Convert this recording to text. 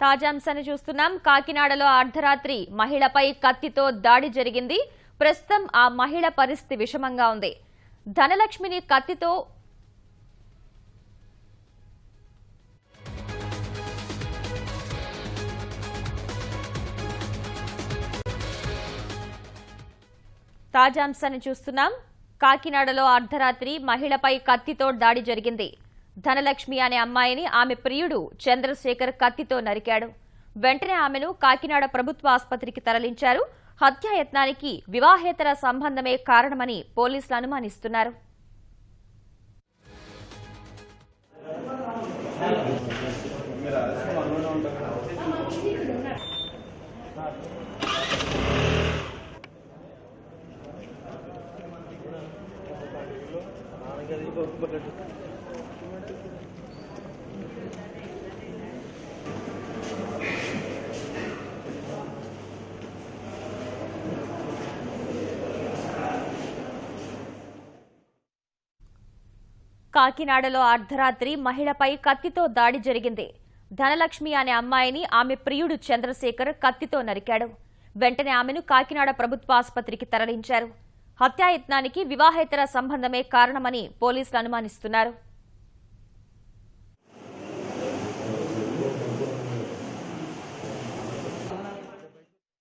తాజాంశాన్ని చూస్తున్నాం. కాకినాడలో అర్ధరాత్రి మహిళపై కత్తితో దాడి జరిగింది. ప్రస్తుతం ఆ మహిళ పరిస్థితి విషమంగా ఉంది. ధనలక్ష్మిని కత్తితో తాజాంశాన్ని చూస్తున్నాం. కాకినాడలో అర్ధరాత్రి మహిళపై కత్తితో దాడి జరిగింది. ధనలక్ష్మి అనే అమ్మాయిని ఆమె ప్రియుడు చంద్రశేఖర్ కత్తితో నరికాడు. వెంటనే ఆమెను కాకినాడ ప్రభుత్వ ఆసుపత్రికి తరలించారు. హత్యాయత్నానికి వివాహేతర సంబంధమే కారణమని పోలీసులు అనుమానిస్తున్నారు. కాకినాడలో అర్ధరాత్రి మహిళపై కత్తితో దాడి జరిగింది. ధనలక్ష్మి అనే అమ్మాయిని ఆమె ప్రియుడు చంద్రశేఖర్ కత్తితో నరికాడు. వెంటనే ఆమెను కాకినాడ ప్రభుత్వ ఆసుపత్రికి తరలించారు. హత్యాయత్నానికి వివాహేతర సంబంధమే కారణమని పోలీసులు అనుమానిస్తున్నారు.